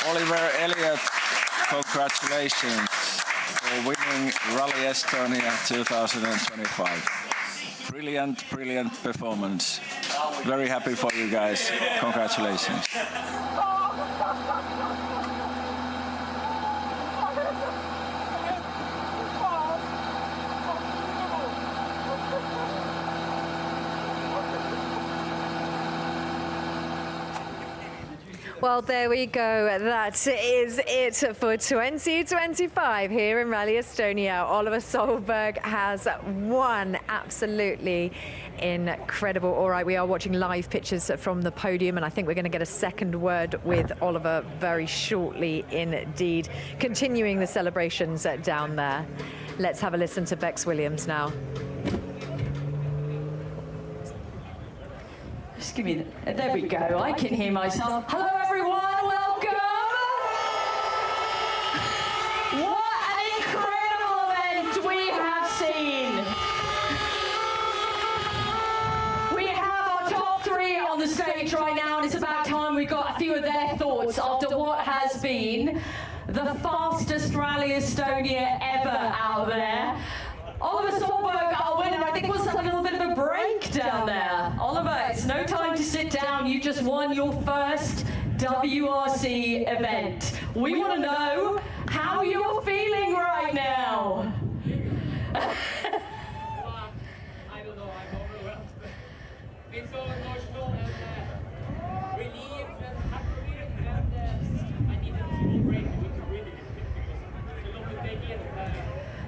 Oliver Elliott, congratulations for winning Rally Estonia 2025. Brilliant performance. Very happy for you guys. Congratulations. Well, there we go. That is it for 2025 here in Rally Estonia. Oliver Solberg has won. Absolutely incredible. All right, we are watching live pictures from the podium, and I think we're going to get a second word with Oliver very shortly indeed. Continuing the celebrations down there. Let's have a listen to Bex Williams now. Just give me there we go. I can hear myself. Hello, everyone. Welcome. What an incredible event we have seen. We have our top three on the stage right now, and it's about time we got a few of their thoughts after what has been the fastest Rally Estonia ever out there. Oliver Solberg, our winner, I think was a little bit of a break down there. Oliver, it's no time to sit down. You just won your first WRC event. We want to know how you're feeling right now. I don't know, I'm overwhelmed. It's so emotional and relieved and happy, and I needed a small break to really because it's a lot to take in.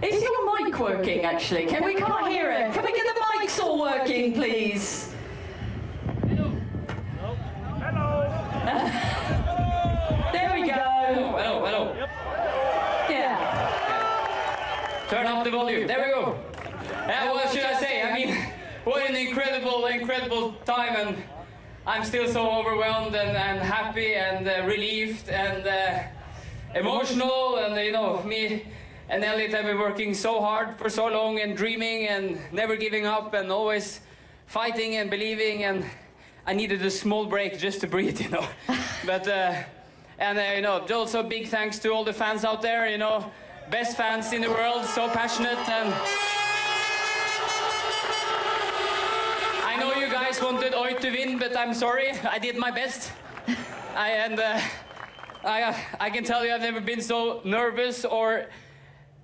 Is your mic working, actually? Can we can't hear it? Can we get the mics all working, please? Hello. Hello. There we go. Hello. Yep. Yeah. Turn up the volume. There we go. What should I say? I mean, what an incredible time, and I'm still so overwhelmed and happy and relieved and emotional, and you know, me and Elliot have been working so hard for so long and dreaming and never giving up and always fighting and believing, and I needed a small break just to breathe, you know. But you know, also big thanks to all the fans out there, you know, best fans in the world, so passionate, and I know you guys wanted Oit to win, but I'm sorry, I did my best. I can tell you I've never been so nervous or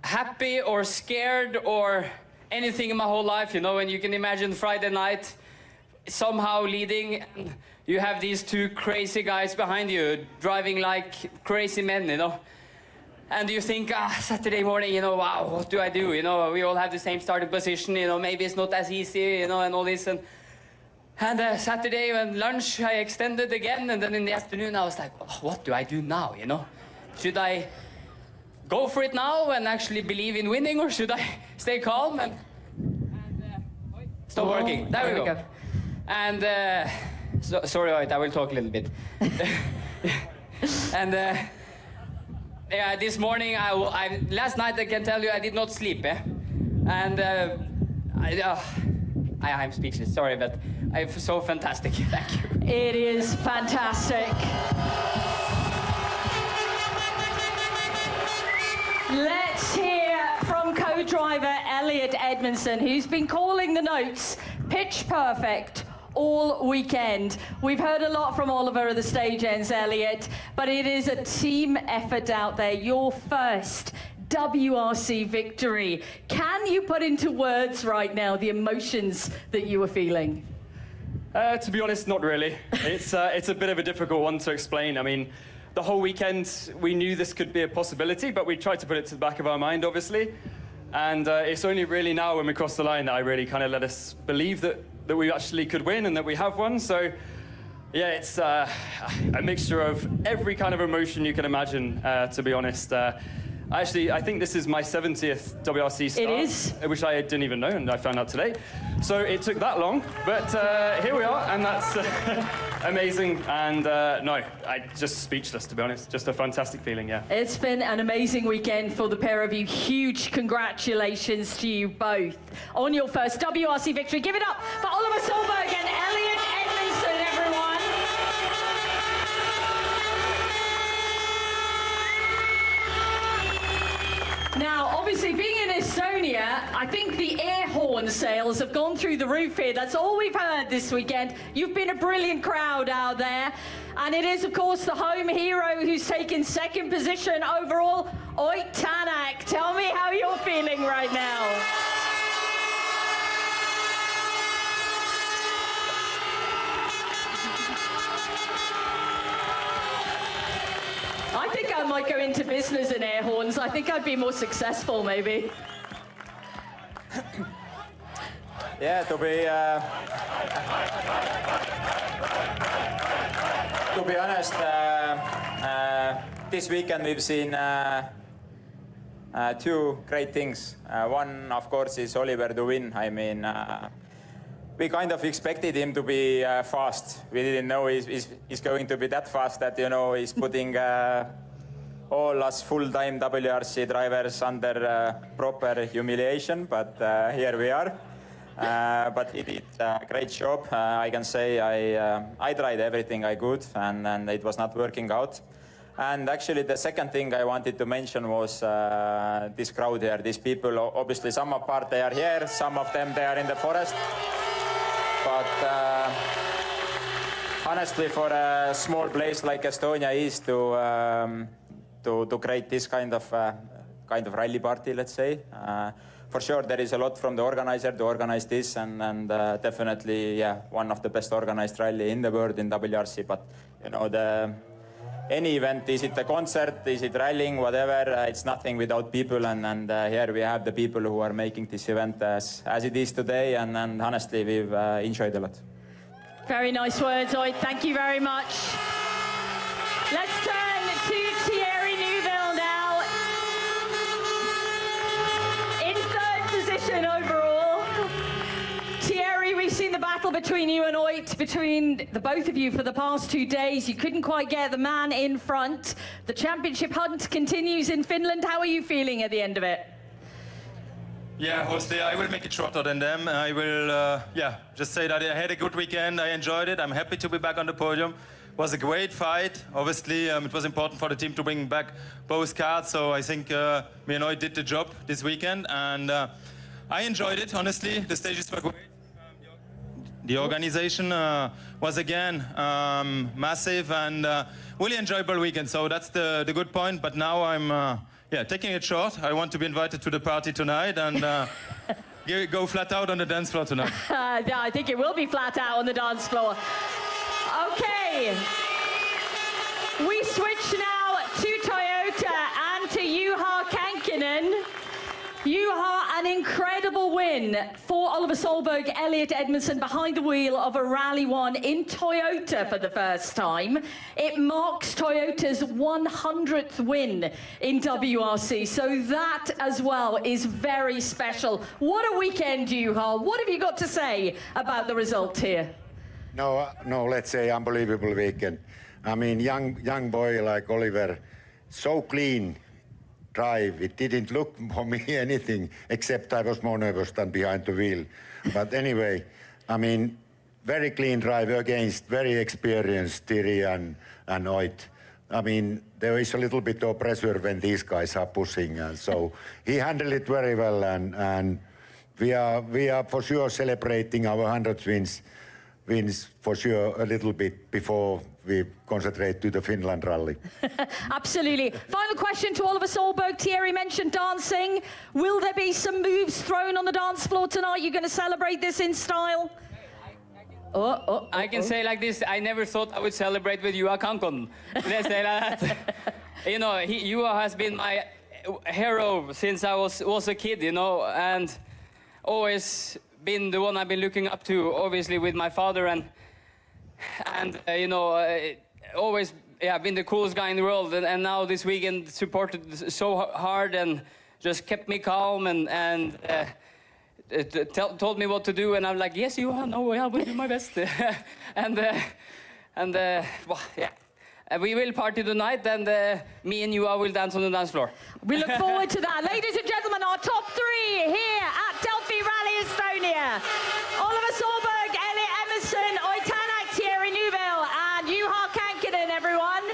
happy or scared or anything in my whole life, you know. And you can imagine Friday night somehow leading, you have these two crazy guys behind you driving like crazy men, you know. And you think, Saturday morning, you know, wow, what do I do? You know, we all have the same starting position, you know, maybe it's not as easy, you know, and all this. And Saturday when lunch I extended again, and then in the afternoon I was like, oh, what do I do now, you know? Should I go for it now and actually believe in winning, or should I stay calm and stop working? There we go. And sorry, Oit, I will talk a little bit. And yeah, this morning, last night I can tell you I did not sleep, and I'm speechless. Sorry, but it's so fantastic. Thank you. It is fantastic. Let's hear from co-driver Elliot Edmondson, who's been calling the notes pitch perfect all weekend. We've heard a lot from Oliver at the stage ends, Elliot, but it is a team effort out there. Your first WRC victory. Can you put into words right now the emotions that you were feeling? To be honest, not really. It's a bit of a difficult one to explain. I mean, the whole weekend, we knew this could be a possibility, but we tried to put it to the back of our mind, obviously. And it's only really now when we crossed the line that I really kind of let us believe that we actually could win and that we have won. So, yeah, it's a mixture of every kind of emotion you can imagine, to be honest. Actually, I think this is my 70th WRC start. It is. Which I didn't even know, and I found out today. So it took that long, but here we are, and that's amazing. And no, I'm just speechless, to be honest. Just a fantastic feeling, yeah. It's been an amazing weekend for the pair of you. Huge congratulations to you both on your first WRC victory. Give it up for Oliver Solberg and Elliot Edmondson, everyone. obviously, being in Estonia, I think the air horn sales have gone through the roof here. That's all we've heard this weekend. You've been a brilliant crowd out there. And it is, of course, the home hero who's taken second position overall, Ott Tänak. Tell me how you're feeling right now. I think I might go into business in air horns. I think I'd be more successful, maybe. Yeah, to be honest, this weekend we've seen two great things. One, of course, is Oliver to win. I mean, we kind of expected him to be fast. We didn't know he's going to be that fast that, you know, he's putting all us full-time WRC drivers under proper humiliation, but here we are. But he did a great job. I can say I tried everything I could, and it was not working out. And actually, the second thing I wanted to mention was this crowd here. These people, obviously, some of part they are here, some of them they are in the forest. But honestly, for a small place like Estonia is to create this kind of rally party, let's say. For sure, there is a lot from the organizer to organize this, and definitely, yeah, one of the best organized rally in the world in WRC. But you know, any event, is it a concert, is it rallying, whatever, it's nothing without people. And here we have the people who are making this event as it is today. And honestly, we've enjoyed a lot. Very nice words, Ott. Thank you very much. Let's turn to Thierry Neuville now. In third position overall. Thierry, we've seen the battle between you and Ott, between the both of you for the past 2 days. You couldn't quite get the man in front. The championship hunt continues in Finland. How are you feeling at the end of it? Yeah, honestly, I will make it shorter than them. I will, just say that I had a good weekend. I enjoyed it. I'm happy to be back on the podium. It was a great fight. Obviously, it was important for the team to bring back both cars. So I think me and Ott did the job this weekend. And I enjoyed it, honestly. The stages were great. The organization was, again, massive and really enjoyable weekend. So that's the good point. But now I'm... taking it short. I want to be invited to the party tonight and go flat out on the dance floor tonight. I think it will be flat out on the dance floor. Okay. We switch now to Toyota and to Juha Känkkinen. Juha, an incredible win for Oliver Solberg, Elliot Edmondson behind the wheel of a Rally 1 in Toyota for the first time. It marks Toyota's 100th win in WRC, so that as well is very special. What a weekend, Juha. What have you got to say about the result here? No, let's say unbelievable weekend. I mean, young boy like Oliver, so clean drive. It didn't look for me anything, except I was more nervous than behind the wheel. But anyway, I mean, very clean drive against very experienced Thierry and Ott. I mean, there is a little bit of pressure when these guys are pushing, and so he handled it very well. And we are for sure celebrating our 100 wins for sure a little bit before we concentrate to the Finland rally. Absolutely. Final question to Oliver Solberg. Thierry mentioned dancing. Will there be some moves thrown on the dance floor tonight? You're going to celebrate this in style? I can say like this, I never thought I would celebrate with Juha Känkkinen. Let's say like that. You know, Juha has been my hero since I was a kid, you know, and always been the one I've been looking up to, obviously with my father, and you know, always been the coolest guy in the world, and now this weekend supported so hard and just kept me calm and told me what to do, and I'm like, yes, Juha, no way, I will do my best. Well, yeah. We will party tonight, and me and Juha will dance on the dance floor. We look forward to that. Ladies and gentlemen, our top three here at Delphi Rally Estonia. Oliver Solberg, Elliot Emerson, Ott Tänak, Thierry Neuville, and Juha Känkkinen, everyone.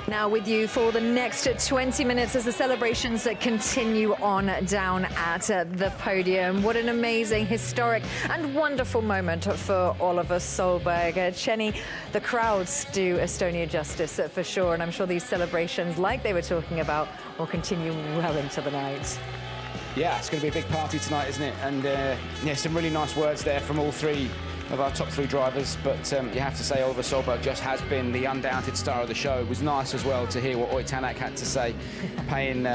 Now with you for the next 20 minutes as the celebrations continue on down at the podium. What an amazing, historic and wonderful moment for Oliver Solberg. Chenny, the crowds do Estonia justice for sure, and I'm sure these celebrations, like they were talking about, will continue well into the night. Yeah, it's going to be a big party tonight, isn't it? And yeah, some really nice words there from all three of our top 3 drivers, but you have to say Oliver Solberg just has been the undoubted star of the show. It was nice as well to hear what Ott Tänak had to say, paying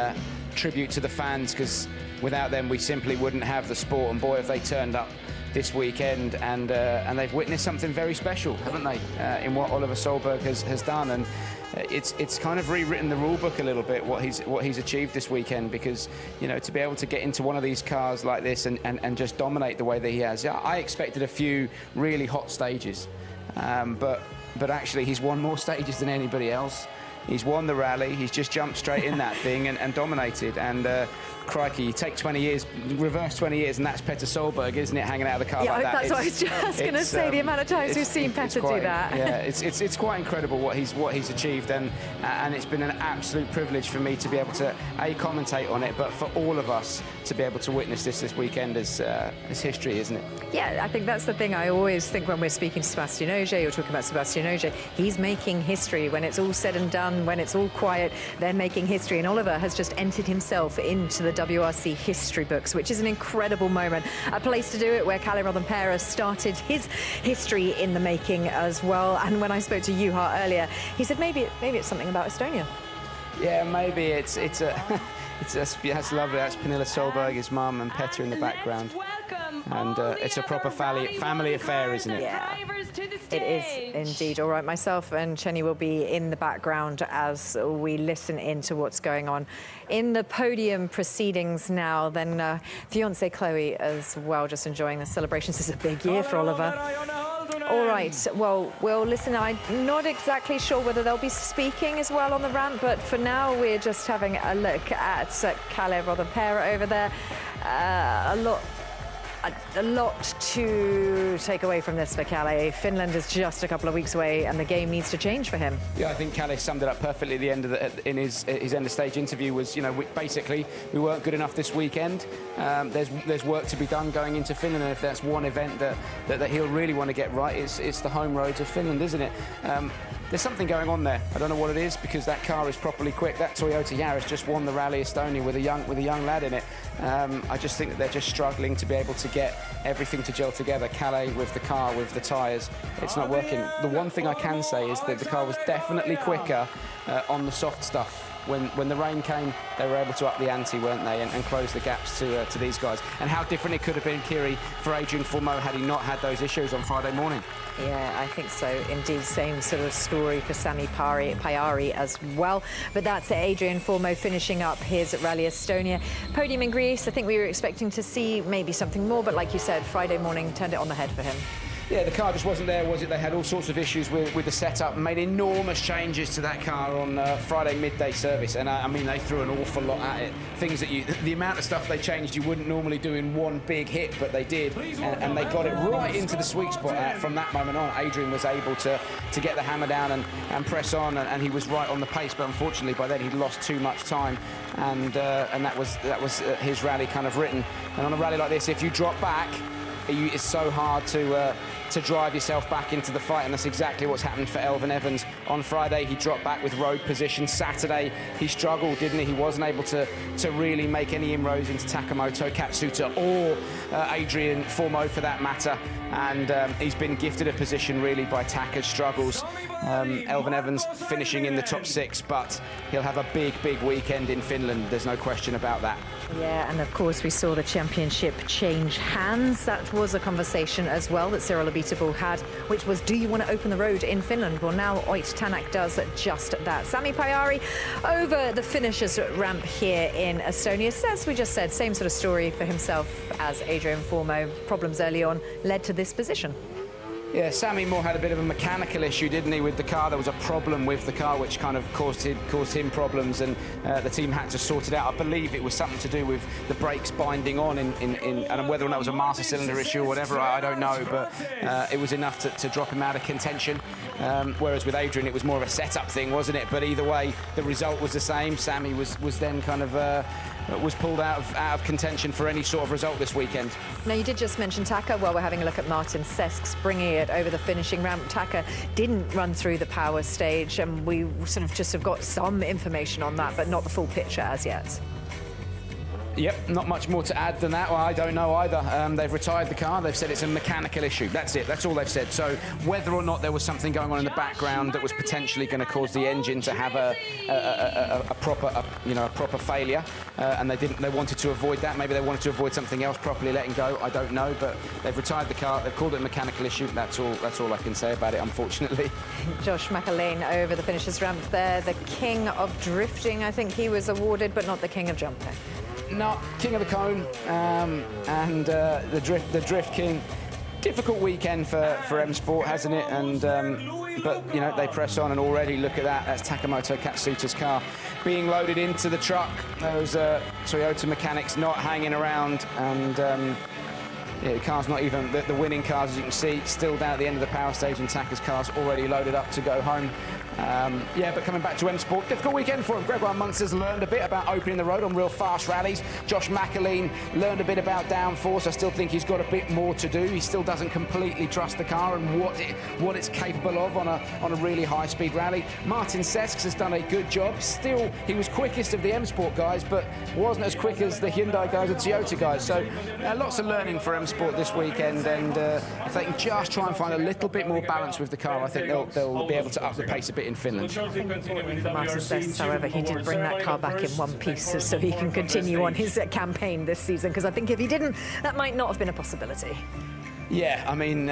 tribute to the fans, because without them we simply wouldn't have the sport, and boy, have they turned up this weekend, and they've witnessed something very special, haven't they, in what Oliver Solberg has done. And it's kind of rewritten the rule book a little bit, what he's achieved this weekend, because, you know, to be able to get into one of these cars like this and just dominate the way that he has. Yeah, I expected a few really hot stages, but actually he's won more stages than anybody else. He's won the rally, he's just jumped straight in that thing and dominated. And crikey, you take 20 years, reverse 20 years, and that's Petter Solberg, isn't it, hanging out of the car like that? That's what I was just going to say, the amount of times we've seen Petter do that. Yeah, it's quite incredible what he's achieved, and it's been an absolute privilege for me to be able to commentate on it, but for all of us to be able to witness this weekend as history, isn't it? Yeah, I think that's the thing I always think when we're speaking to Sebastian Ogier, or talking about Sebastian Ogier, he's making history. When it's all said and done, when it's all quiet, they're making history, and Oliver has just entered himself into the WRC history books, which is an incredible moment. A place to do it where Kalle Rovanperä started his history in the making as well. And when I spoke to Juha earlier, he said maybe it's something about Estonia. Yeah, maybe it's that's lovely. That's Pernilla Solberg, his mum, and Petter in the background. And it's a proper family affair, isn't it? Yeah, it is indeed. All right, myself and Chenny will be in the background as we listen into what's going on in the podium proceedings now. Then fiancée Chloe as well, just enjoying the celebrations. This is a big year for Oliver. All right, well, we'll listen. I'm not exactly sure whether they'll be speaking as well on the ramp, but for now we're just having a look at Kalle Rovanperä over there. A lot to take away from this for Kalle. Finland is just a couple of weeks away, and the game needs to change for him. Yeah, I think Kalle summed it up perfectly at the end of in his end of stage interview. Was, you know, basically we weren't good enough this weekend. There's work to be done going into Finland, and if that's one event that he'll really want to get right, it's the home roads of Finland, isn't it? There's something going on there. I don't know what it is, because that car is properly quick. That Toyota Yaris just won the Rally Estonia with a young lad in it. I just think that they're just struggling to be able to get everything to gel together. Kalle with the car, with the tyres, it's not working. The one thing I can say is that the car was definitely quicker on the soft stuff. When the rain came, they were able to up the ante, weren't they, and close the gaps to these guys. And how different it could have been, Kiri, for Adrian Fourmeau had he not had those issues on Friday morning. Yeah, I think so. Indeed, same sort of story for Sami Pajari as well. But that's Adrian Fourmeau finishing up his Rally Estonia podium in Greece. I think we were expecting to see maybe something more, but like you said, Friday morning turned it on the head for him. Yeah, the car just wasn't there, was it? They had all sorts of issues with the setup and made enormous changes to that car on Friday midday service. And I mean, they threw an awful lot at it. Things that the amount of stuff they changed you wouldn't normally do in one big hit, but they did. And they got it right into the sweet spot. From that moment on, Adrian was able to get the hammer down and press on, and he was right on the pace. But unfortunately, by then he'd lost too much time, and that was his rally kind of written. And on a rally like this, if you drop back, it's so hard to drive yourself back into the fight, and that's exactly what's happened for Elfyn Evans. On Friday, he dropped back with road position. Saturday, he struggled, didn't he? He wasn't able to really make any inroads into Takamoto, Katsuta, or Adrian Fourmeau for that matter. And he's been gifted a position really by Taka's struggles. Elfyn Evans finishing in the top 6, but he'll have a big weekend in Finland. There's no question about that. Yeah, and of course we saw the championship change hands. That was a conversation as well that Cyril Abiteboul had, which was, do you want to open the road in Finland? Well, now Ott Tänak does just that. Sami Pajari over the finishers ramp here in Estonia. As we just said, same sort of story for himself as Adrian Fourmeau. Problems early on led to this position. Yeah, Sammy Moore had a bit of a mechanical issue, didn't he, with the car? There was a problem with the car which kind of caused him problems, and the team had to sort it out. I believe it was something to do with the brakes binding on, and whether or not it was a master cylinder issue or whatever, I don't know, but it was enough to drop him out of contention. Whereas with Adrian, it was more of a setup thing, wasn't it? But either way, the result was the same. Sammy was then kind of was pulled out of contention for any sort of result this weekend. Now, you did just mention Taka. Well, we're having a look at Martin Cesks bringing it over the finishing ramp. Taka didn't run through the power stage, and we sort of just have got some information on that, but not the full picture as yet. Yep, not much more to add than that. Well, I don't know either. They've retired the car. They've said it's a mechanical issue. That's it. That's all they've said. So whether or not there was something going on in the background that was potentially going to cause the engine to have a proper failure, and they wanted to avoid that. Maybe they wanted to avoid something else properly letting go. I don't know. But they've retired the car. They've called it a mechanical issue. That's all I can say about it, unfortunately. Josh McAleen over the finishers ramp there. The king of drifting, I think he was awarded, but not the king of jumping. No, king of the cone, and the drift king. Difficult weekend for M Sport, hasn't it? And but you know, they press on, and already look at that. That's Takamoto Katsuta's car being loaded into the truck. Those Toyota mechanics not hanging around, and yeah, the car's not even the winning cars, as you can see, still down at the end of the power stage, and Taka's car's already loaded up to go home. Yeah, but coming back to M Sport, difficult weekend for him. Gregoire Munster's learned a bit about opening the road on real fast rallies. Josh McAleen learned a bit about downforce. I still think he's got a bit more to do. He still doesn't completely trust the car and what it's capable of on a really high-speed rally. Martin Cesks has done a good job. Still, he was quickest of the M Sport guys, but wasn't as quick as the Hyundai guys or Toyota guys. So lots of learning for M Sport this weekend, and if they can just try and find a little bit more balance with the car, I think they'll be able to up the pace a bit in Finland. Martin Cesks, however, he did bring that car back in one piece so he can continue on his campaign this season, because I think if he didn't, that might not have been a possibility. Yeah, I mean,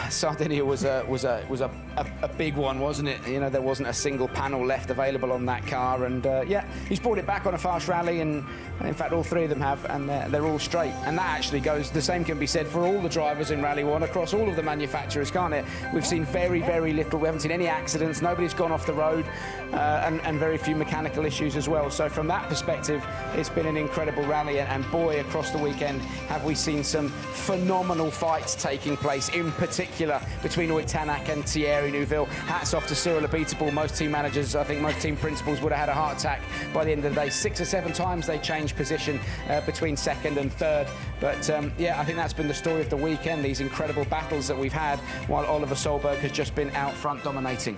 Sardinia was a big one, wasn't it? You know, there wasn't a single panel left available on that car, and yeah, he's brought it back on a fast rally, and in fact, all three of them have, and they're all straight. And that actually goes, the same can be said for all the drivers in Rally 1 across all of the manufacturers, can't it? We've seen very, very little. We haven't seen any accidents. Nobody's gone off the road, and very few mechanical issues as well. So from that perspective, it's been an incredible rally, and boy, across the weekend, have we seen some phenomenal fights taking place, in particular between Ott Tanak and Thierry Neuville. Hats off to Cyril Abiteboul. Most team managers, I think most team principals would have had a heart attack by the end of the day. 6 or 7 times they changed position between second and third. But yeah, I think that's been the story of the weekend, these incredible battles that we've had, while Oliver Solberg has just been out front dominating.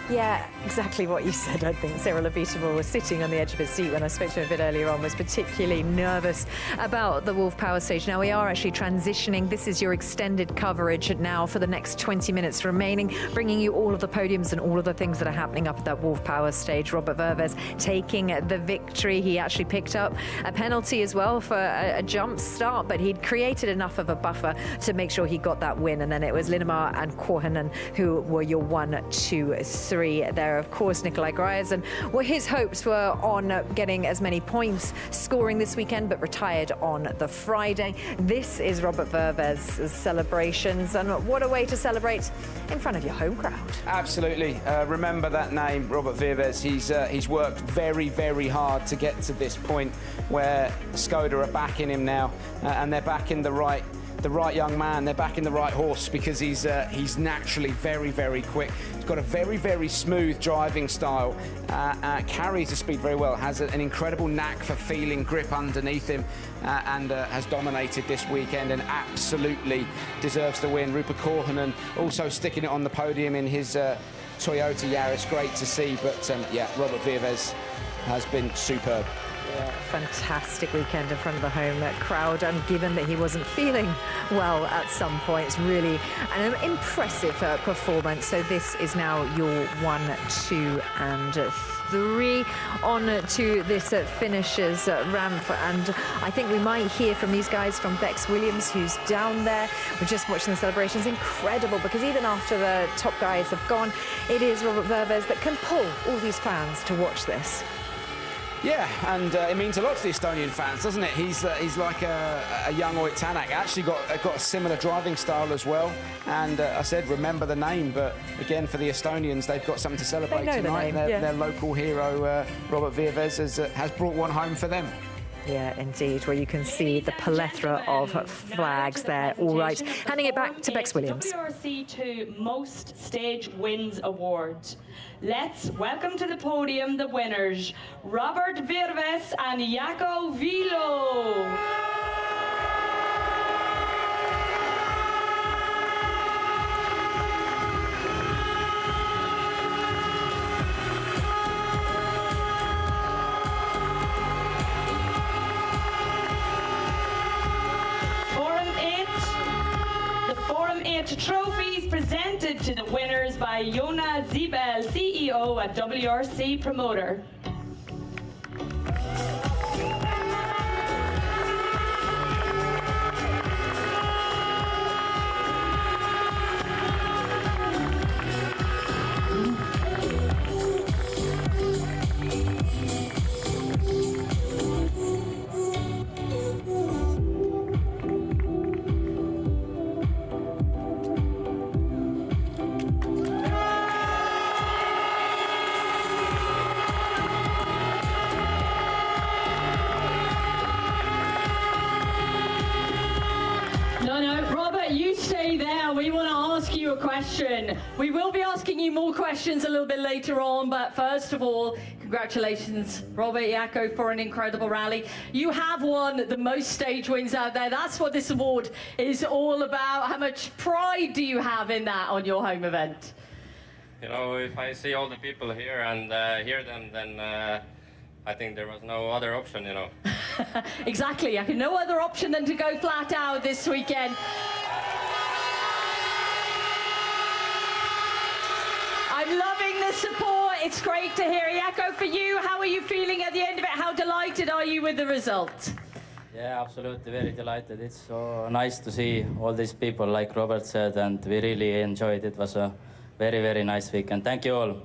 Yeah, exactly what you said. I think Cyril Abiteboul was sitting on the edge of his seat when I spoke to him a bit earlier on, was particularly nervous about the Wolf Power Stage. Now, we are actually transitioning. This is your extended coverage now for the next 20 minutes remaining, bringing you all of the podiums and all of the things that are happening up at that Wolf Power Stage. Robert Verves taking the victory. He actually picked up a penalty as well for a jump start, but he'd created enough of a buffer to make sure he got that win. And then it was Linnemar and Korhonen who were your 1, 2, 3 there. Of course, Nikolai Grierson, well, his hopes were on getting as many points scoring this weekend, but retired on the Friday. This is Robert Verves' celebrations, and what a way to celebrate in front of your home crowd. Absolutely. Remember that name, Robert Verves. He's worked very, very hard to get to this point where Skoda are backing him now, and they're backing the right young man. They're backing the right horse, because he's naturally very, very quick. He's got a very, very smooth driving style, carries the speed very well, has an incredible knack for feeling grip underneath him, and has dominated this weekend and absolutely deserves the win. Rupert Korhonen also sticking it on the podium in his Toyota Yaris. Great to see, but yeah, Robert Verves has been superb. Yeah, fantastic weekend in front of the home crowd, and given that he wasn't feeling well at some points, really an impressive performance. So this is now your 1, 2 and 3 on to this finishers ramp, and I think we might hear from these guys, from Bex Williams, who's down there. We're just watching the celebrations. Incredible, because even after the top guys have gone, it is Robert Verves that can pull all these fans to watch this. Yeah, and it means a lot to the Estonian fans, doesn't it? He's like a young Ott Tänak. Actually got a similar driving style as well. And I said, remember the name, but again, for the Estonians, they've got something to celebrate tonight. Their local hero, Robert Virves, has brought one home for them. Yeah, indeed, where you can see the plethora of flags there. All right, handing it back to Bex Williams. WRC2 Most Stage Wins Award. Let's welcome to the podium the winners, Robert Virves and Jaakko Viilo. Trophies presented to the winners by Jona Zibel, CEO at WRC Promoter. We will be asking you more questions a little bit later on, but first of all, congratulations, Robert, Jaakko, for an incredible rally. You have won the most stage wins out there. That's what this award is all about. How much pride do you have in that on your home event? You know, if I see all the people here and hear them, then I think there was no other option, you know. Exactly, no other option than to go flat out this weekend. I'm loving the support. It's great to hear. Jaakko, for you, how are you feeling at the end of it? How delighted are you with the result? Yeah, absolutely, very delighted. It's so nice to see all these people, like Robert said, and we really enjoyed it. It was a very, very nice weekend. Thank you all.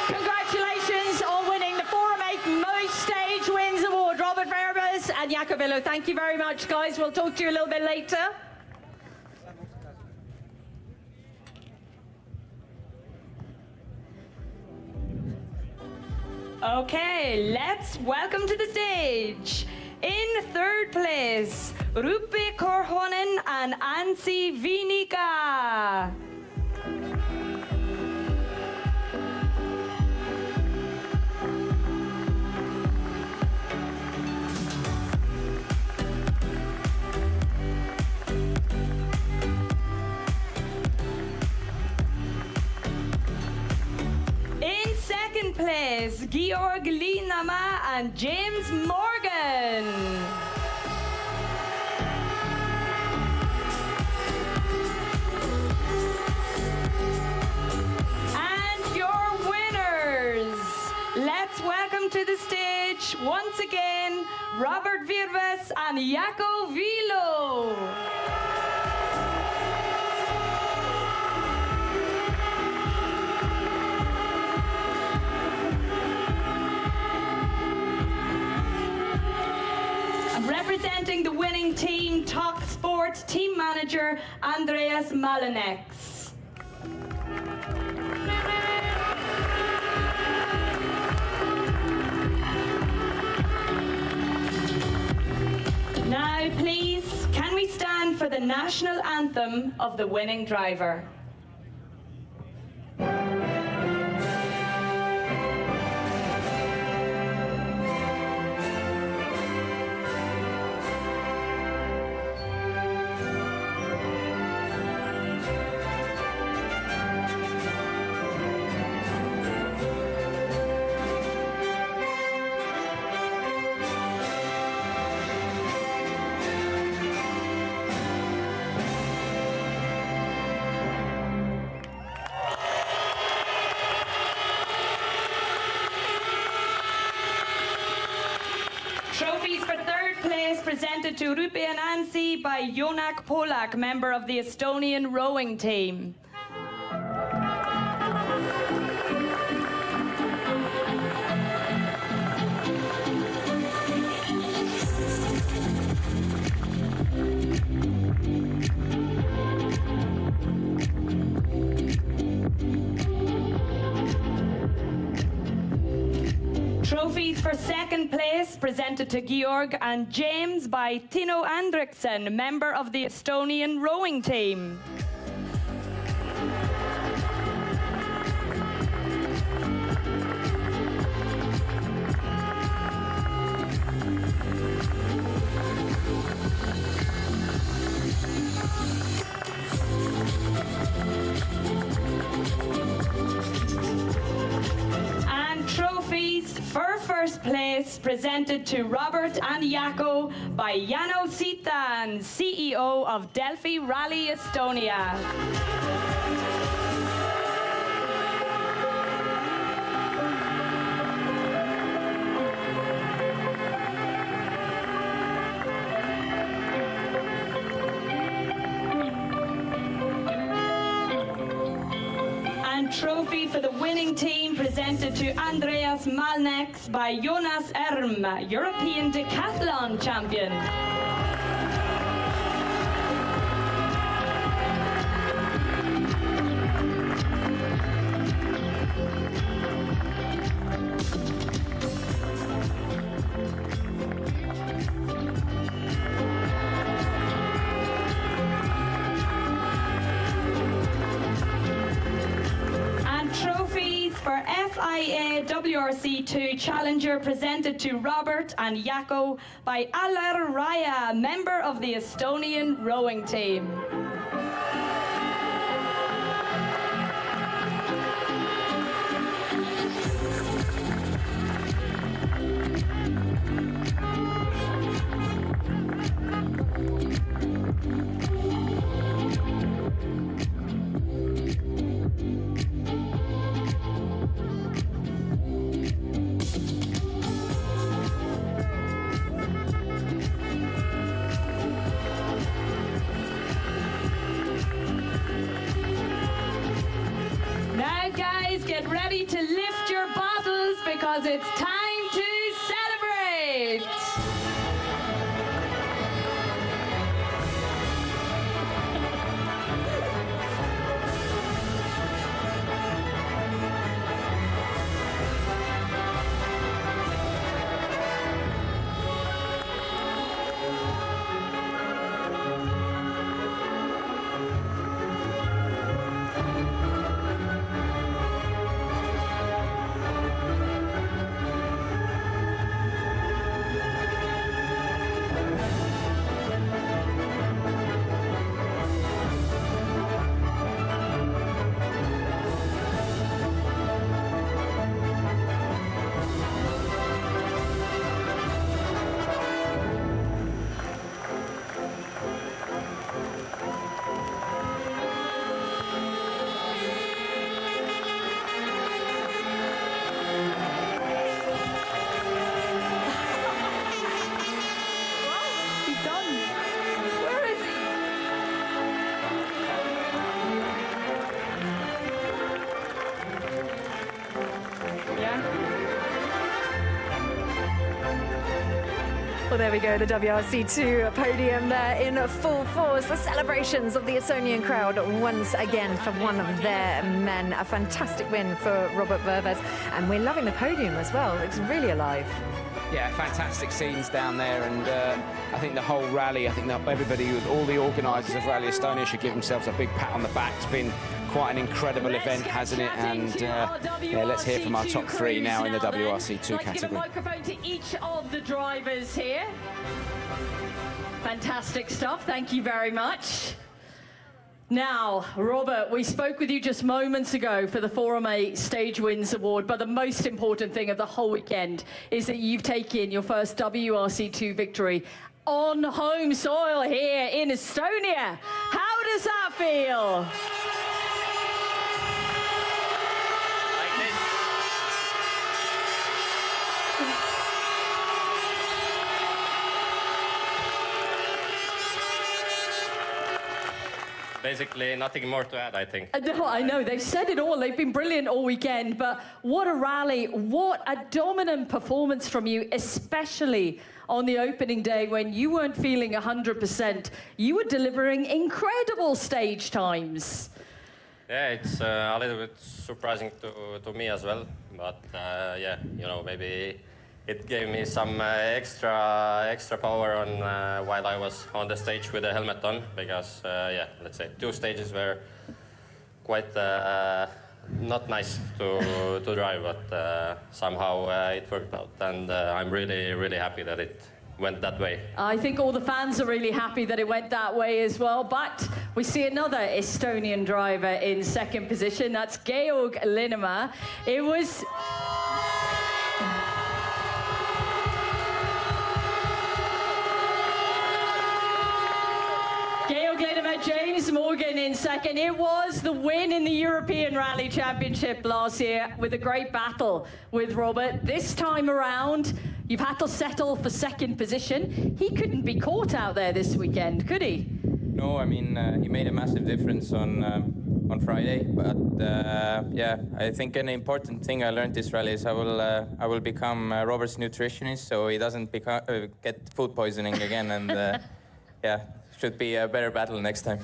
Congratulations on winning the Forum 8 Most Stage Wins Award. Robert Virves and Jaakko Viilo, thank you very much, guys. We'll talk to you a little bit later. Okay, let's welcome to the stage. In third place, Roope Korhonen and Anssi Viinika. Second place, Georg Linama and James Morgan. And your winners. Let's welcome to the stage once again, Robert Virves and Jaakko Viilo. Representing the winning team, Talk Sport team manager Andreas Malenex. Now, please, can we stand for the national anthem of the winning driver? Trophies for third place presented to Roope and Anssi by Jonak Polak, member of the Estonian rowing team. Trophies for second place presented to Georg and James by Tino Andriksen, member of the Estonian rowing team. For first place, presented to Robert and Jaakko by Jano Sitan, CEO of Delphi Rally Estonia. Trophy for the winning team presented to Andreas Malnex by Jonas Erm, European Decathlon champion. For FIA WRC2 Challenger presented to Robert and Jaakko by Alar Raya, member of the Estonian rowing team. Get ready to lift your bottles because it's time to celebrate! Well, there we go, the WRC2 podium there in full force. The celebrations of the Estonian crowd once again for one of their men. A fantastic win for Robert Verves. And we're loving the podium as well. It's really alive. Yeah, fantastic scenes down there, and I think the whole rally, I think that everybody, all the organisers of Rally Estonia should give themselves a big pat on the back. It's been quite an incredible event, hasn't it? And yeah, let's hear from our top three now in the WRC2 category. Give a microphone to each of the drivers here. Fantastic stuff, thank you very much. Now, Robert, we spoke with you just moments ago for the Forum A Stage Wins Award, but the most important thing of the whole weekend is that you've taken your first WRC2 victory on home soil here in Estonia. How does that feel? Basically, nothing more to add, I think. No, I know, they've said it all. They've been brilliant all weekend, but what a rally, what a dominant performance from you, especially on the opening day when you weren't feeling 100%. You were delivering incredible stage times. Yeah, it's a little bit surprising to me as well, but yeah, you know, maybe it gave me some extra power on while I was on the stage with the helmet on, because yeah, let's say 2 stages were quite not nice to drive, but somehow it worked out, and I'm really happy that it went that way. I think all the fans are really happy that it went that way as well, but we see another Estonian driver in 2nd position. That's Georg Linnemaa. It was... Georg Linnemaa, James Morgan in 2nd. It was the win in the European Rally Championship last year with a great battle with Robert. This time around, you've had to settle for 2nd position. He couldn't be caught out there this weekend, could he? No, I mean, he made a massive difference on Friday, but yeah, I think an important thing I learned this rally is I will become Robert's nutritionist, so he doesn't get food poisoning again, and yeah, should be a better battle next time.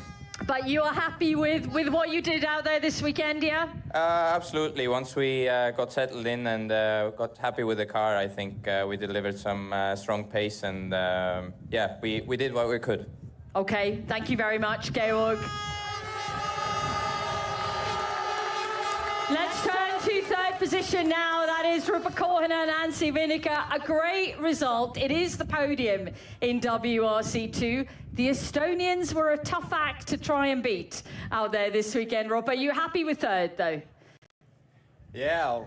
But you are happy with what you did out there this weekend, yeah? Absolutely. Once we got settled in and got happy with the car, I think we delivered some strong pace, and yeah, we did what we could. Okay, thank you very much, Georg. Let's turn to 3rd position now. That is Rupert Korhonen and Anssi Vinneke. A great result. It is the podium in WRC2. The Estonians were a tough act to try and beat out there this weekend. Rob, are you happy with 3rd, though? Yeah,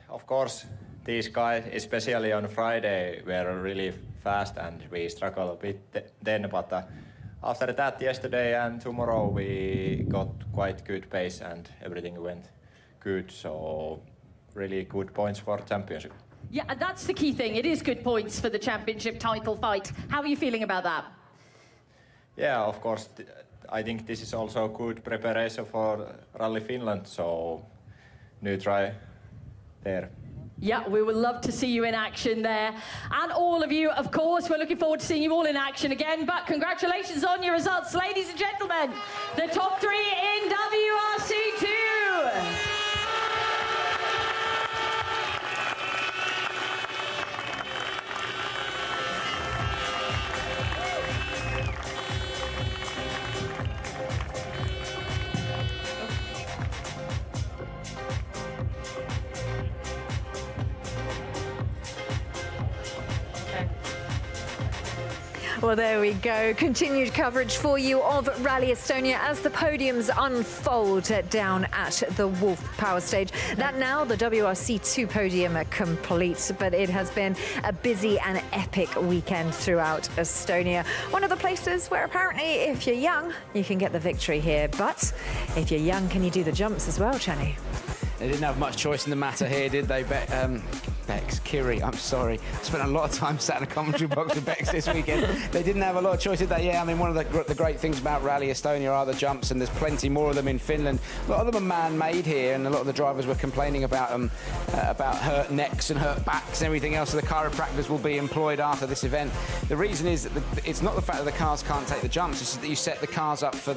of course. These guys, especially on Friday, were really fast and we struggled a bit then. But after that, yesterday and tomorrow, we got quite good pace and everything went good. So really good points for championship. Yeah, and that's the key thing. It is good points for the championship title fight. How are you feeling about that? Yeah, of course. I think this is also good preparation for Rally Finland. So new try there. Yeah, we would love to see you in action there. And all of you, of course, we're looking forward to seeing you all in action again. But congratulations on your results, ladies and gentlemen. The top 3 in WRC2. Well, there we go. Continued coverage for you of Rally Estonia as the podiums unfold down at the Wolf Power Stage. That now, the WRC2 podium complete, but it has been a busy and epic weekend throughout Estonia. One of the places where apparently, if you're young, you can get the victory here. But if you're young, can you do the jumps as well, Chani? They didn't have much choice in the matter here, did they, Kiri, I'm sorry. I spent a lot of time sat in a commentary box with Bex this weekend. They didn't have a lot of choice, did they? Yeah, I mean, one of the great things about Rally Estonia are the jumps, and there's plenty more of them in Finland. A lot of them are man-made here, and a lot of the drivers were complaining about them, about hurt necks and hurt backs and everything else, so the chiropractors will be employed after this event. The reason is that it's not the fact that the cars can't take the jumps, it's that you set the cars up for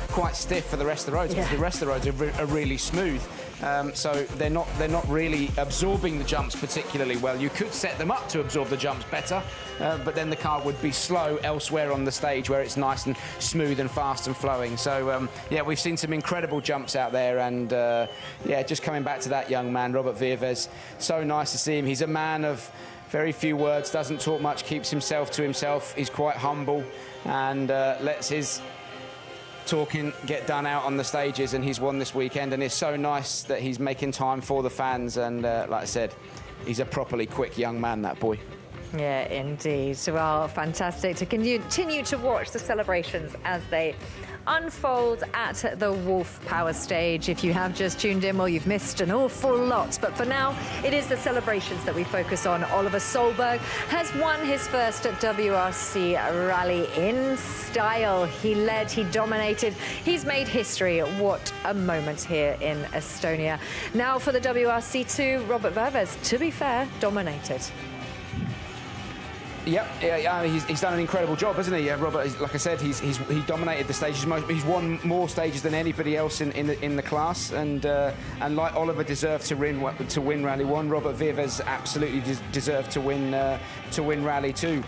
quite stiff for the rest of the roads, because the rest of the roads are really smooth. So they're not really absorbing the jumps particularly well. You could set them up to absorb the jumps better, but then the car would be slow elsewhere on the stage where it's nice and smooth and fast and flowing. So yeah, we've seen some incredible jumps out there, and yeah, just coming back to that young man, Robert Virves, so nice to see him. He's a man of very few words, doesn't talk much, keeps himself to himself. He's quite humble and lets his talking get done out on the stages, and he's won this weekend, and it's so nice that he's making time for the fans, and like I said, he's a properly quick young man, that boy. Yeah, indeed. Well, fantastic to continue to watch the celebrations as they unfold at the Wolf Power Stage. If you have just tuned in, well, you've missed an awful lot. But for now, it is the celebrations that we focus on. Oliver Solberg has won his first WRC rally in style. He led, he dominated, he's made history. What a moment here in Estonia. Now for the WRC2, Robert Virves, to be fair, dominated. Yep, yeah, he's done an incredible job, hasn't he, Robert? Like I said, he dominated the stages. He's won more stages than anybody else in the class, and like Oliver deserved to win Rally 1, Robert Vives absolutely deserved to win Rally 2.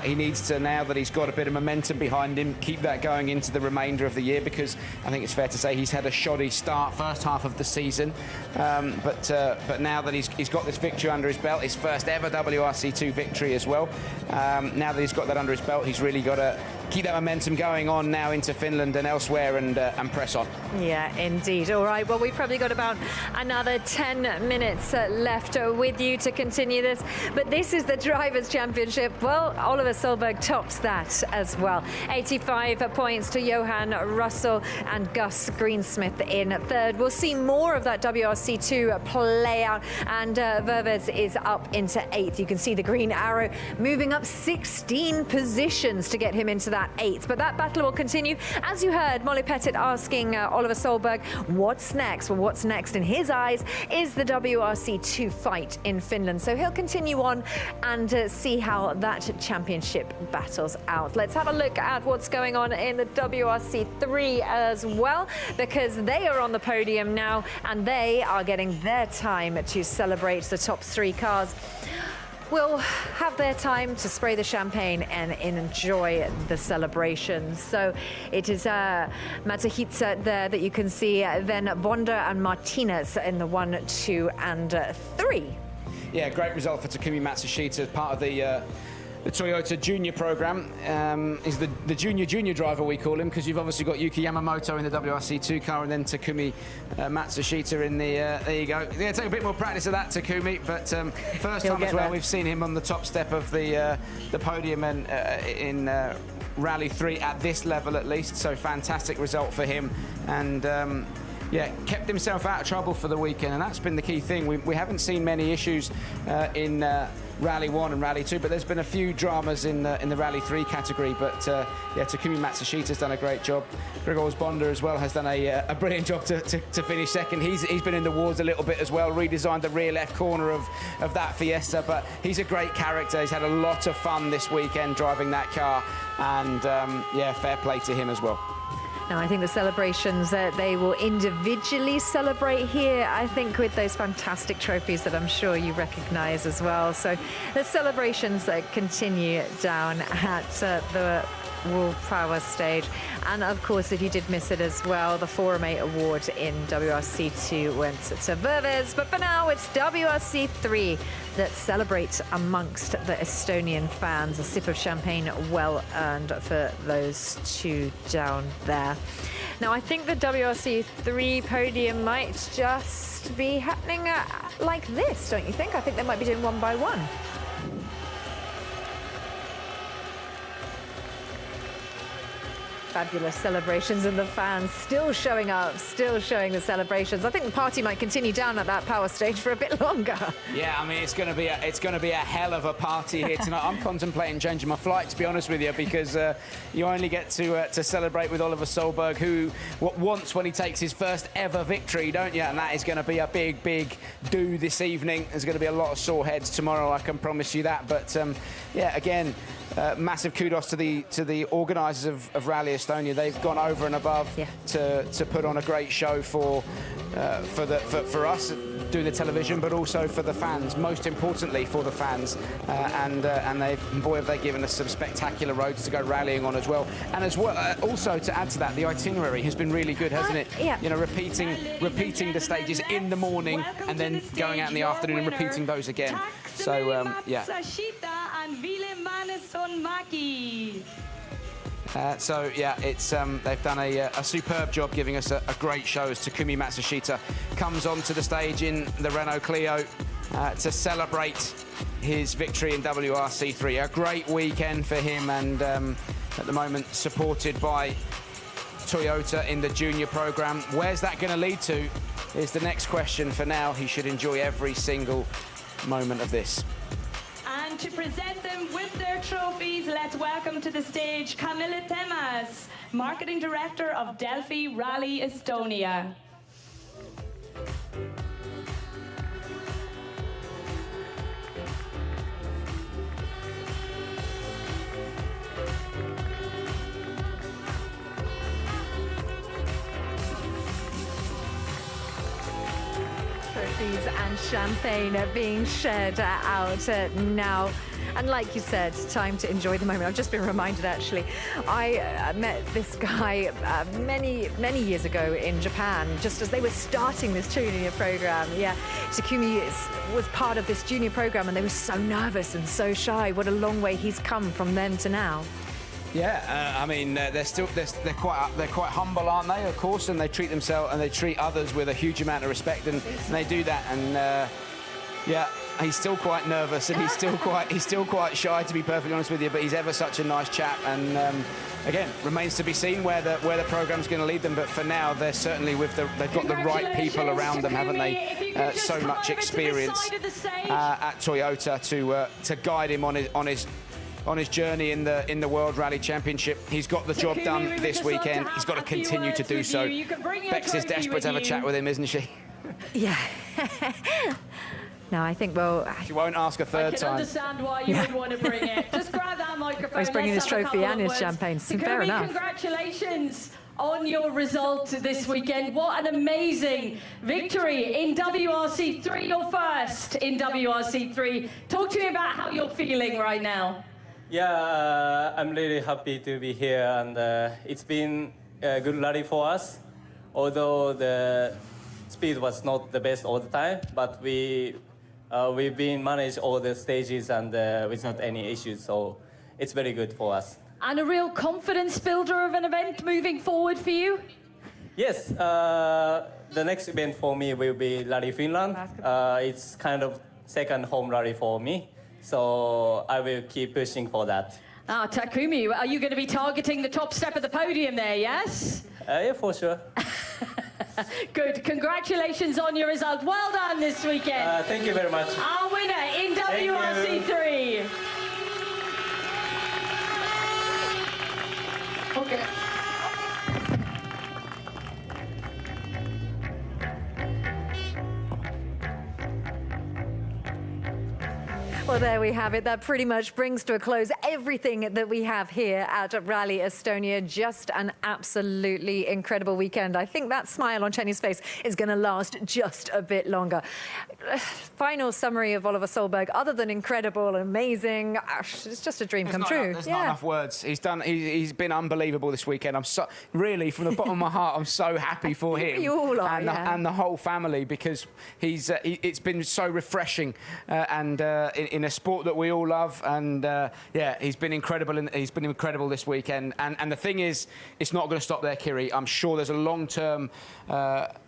He needs to, now that he's got a bit of momentum behind him, keep that going into the remainder of the year, because I think it's fair to say he's had a shoddy start first half of the season, but now that he's got this victory under his belt, his first ever WRC2 victory as well. Now that he's got that under his belt, he's really got to keep that momentum going on now into Finland and elsewhere, and press on. Yeah, indeed. All right, well, we've probably got about another 10 minutes left with you to continue this. But this is the Drivers' Championship. Well, Oliver Solberg tops that as well. 85 points to Johan Russell and Gus Greensmith in third. We'll see more of that WRC2 play out, and Verves is up into 8th. You can see the green arrow moving up 16 positions to get him into that 8th. But that battle will continue. As you heard, Molly Pettit asking Oliver Solberg, what's next? Well, what's next in his eyes is the WRC2 fight in Finland. So he'll continue on and see how that championship battles out. Let's have a look at what's going on in the WRC3 as well, because they are on the podium now and they are getting their time to celebrate. The top 3 cars will have their time to spray the champagne and enjoy the celebrations. So it is Matsuhitsa there that you can see, then Bonder and Martinez in the 1, 2 and 3. Yeah, great result for Takumi Matsushita, part of the Toyota Junior program. Is the junior driver, we call him, because you've obviously got Yuki Yamamoto in the WRC2 car and then Takumi Matsushita in the there you go. Yeah, take a bit more practice of that, Takumi, but first time as well we've seen him on the top step of the podium and in Rally 3 at this level at least, so fantastic result for him, and yeah, kept himself out of trouble for the weekend, and that's been the key thing. We haven't seen many issues in Rally 1 and Rally 2, but there's been a few dramas in the Rally 3 category. But yeah, Takumi Matsushita's done a great job. Grzegorz Bonder as well has done a brilliant job to finish second. He's been in the wars a little bit as well, redesigned the rear left corner of that Fiesta, but he's a great character. He's had a lot of fun this weekend driving that car, and yeah, fair play to him as well. Now, I think the celebrations that they will individually celebrate here, I think with those fantastic trophies that I'm sure you recognize as well. So the celebrations continue down at the Wolf Power stage. And of course, if you did miss it as well, the Forum 8 award in WRC2 went to Verves. But for now, it's WRC3 that celebrates amongst the Estonian fans. A sip of champagne well earned for those two down there. Now, I think the WRC3 podium might just be happening like this, don't you think? I think they might be doing one by one. Fabulous celebrations, and the fans still showing up, still showing the celebrations. I think the party might continue down at that power stage for a bit longer. Yeah, I mean, it's going to be a hell of a party here tonight. I'm contemplating changing my flight, to be honest with you, because you only get to celebrate with Oliver Solberg, who wants when he takes his first ever victory, don't you? And that is going to be a big do this evening. There's going to be a lot of sore heads tomorrow, I can promise you that. But yeah, again, massive kudos to the organisers of Rally Estonia. They've gone over and above to put on a great show for us doing the television, but also for the fans. Most importantly, for the fans, and boy, have they given us some spectacular roads to go rallying on as well. And as well, also to add to that, the itinerary has been really good, hasn't it? Yeah. You know, repeating the stages in the morning and then going out in the afternoon and repeating those again. So yeah. So yeah, it's they've done a superb job giving us a great show as Takumi Matsushita comes onto the stage in the Renault Clio to celebrate his victory in WRC3. A great weekend for him, and at the moment supported by Toyota in the junior program. Where's that going to lead to is the next question. For now, he should enjoy every single moment of this. And to present them with their trophies, let's welcome to the stage Camille Temas, Marketing Director of Delphi Rally Estonia. trophies and champagne being shared out now. And like you said, time to enjoy the moment. I've just been reminded, actually, I met this guy many years ago in Japan, just as they were starting this junior program. Yeah, Takumi was part of this junior program, and they were so nervous and so shy. What a long way he's come from then to now. Yeah, I mean, they're quite humble, aren't they? Of course, and they treat themselves and they treat others with a huge amount of respect, and they do that. And yeah, he's still quite nervous, and he's still quite shy, to be perfectly honest with you. But he's ever such a nice chap, and again, remains to be seen where the program's going to lead them. But for now, they're certainly they've got the right people around them, haven't they? So much experience at Toyota to guide him on his journey in the World Rally Championship. He's got the job done this weekend. He's got to continue to do so. Bex is desperate to have a chat with him, isn't she? Yeah. No, I think, well... She won't ask a third time. I can understand why you would want to bring it. Just grab that microphone. He's bringing his trophy and his champagne. Fair enough. Congratulations on your result this weekend. What an amazing victory in WRC3, your first in WRC3. Talk to me about how you're feeling right now. Yeah, I'm really happy to be here, and it's been a good rally for us. Although the speed was not the best all the time, but we've been managed all the stages and without any issues, so it's very good for us. And a real confidence builder of an event moving forward for you? Yes, the next event for me will be Rally Finland. It's kind of second home rally for me. So I will keep pushing for that. Ah, Takumi, are you going to be targeting the top step of the podium there, yes? Yeah, for sure. Good. Congratulations on your result. Well done this weekend. Thank you very much. Our winner in WRC3. Okay. Well, there we have it. That pretty much brings to a close everything that we have here at Rally Estonia. Just an absolutely incredible weekend. I think that smile on Chenny's face is going to last just a bit longer. Final summary of Oliver Solberg, other than incredible, amazing, it's just a dream come true. There's not enough words. He's been unbelievable this weekend. I'm so, really, from the bottom of my heart, I'm so happy for him You all are, and the whole family, because it's been so refreshing and in a sport that we all love, and yeah, he's been incredible. He's been incredible this weekend. And the thing is, it's not going to stop there, Kiri. I'm sure there's a long-term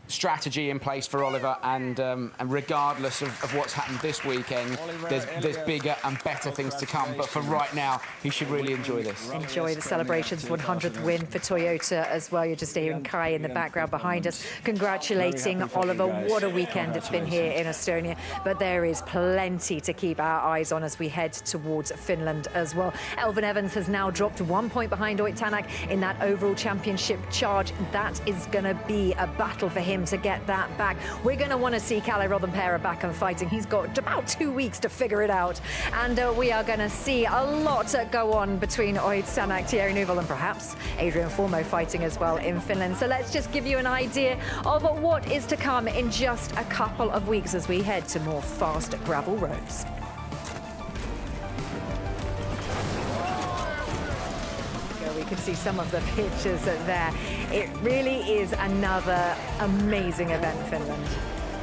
strategy in place for Oliver, and regardless of what's happened this weekend, there's bigger and better things to come. But for right now, he should really enjoy this. Enjoy the celebrations, 100th win for Toyota as well. You're just hearing Kai in the background behind us, congratulating Oliver. What a weekend it's been here in Estonia. But there is plenty to keep our eyes on as we head towards Finland as well. Elfyn Evans has now dropped 1 point behind Ott Tänak in that overall championship charge. That is going to be a battle for him to get that back. We're going to want to see Kalle Rovanperä back and fighting. He's got about 2 weeks to figure it out. And we are going to see a lot go on between Ott Tänak, Thierry Neuville, and perhaps Adrian Formoe fighting as well in Finland. So let's just give you an idea of what is to come in just a couple of weeks as we head to more fast gravel roads. We can see some of the pictures there. It really is another amazing event, Finland.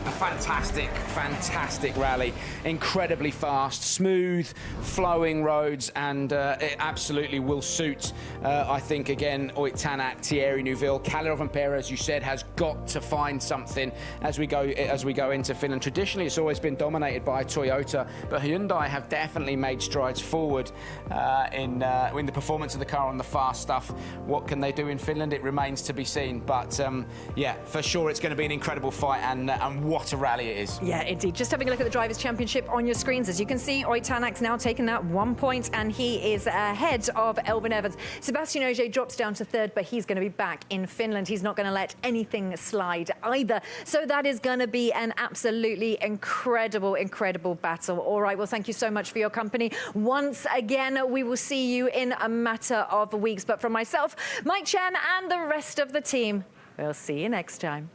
A fantastic rally. Incredibly fast, smooth, flowing roads, and it absolutely will suit, I think, again, Ott Tänak, Thierry Neuville. Kalle Rovanperä, as you said, has got to find something as we go into Finland. Traditionally, it's always been dominated by Toyota, but Hyundai have definitely made strides forward in the performance of the car on the fast stuff. What can they do in Finland? It remains to be seen. But yeah, for sure, it's going to be an incredible fight, and what a rally it is. Yeah, indeed. Just having a look at the Drivers' Championship on your screens. As you can see, Ott Tänak's now taken that 1 point, and he is ahead of Elfyn Evans. Sebastian Ogier drops down to third, but he's going to be back in Finland. He's not going to let anything slide either. So that is going to be an absolutely incredible battle. All right, well, thank you so much for your company. Once again, we will see you in a matter of weeks. But from myself, Mike Chen, and the rest of the team, we'll see you next time.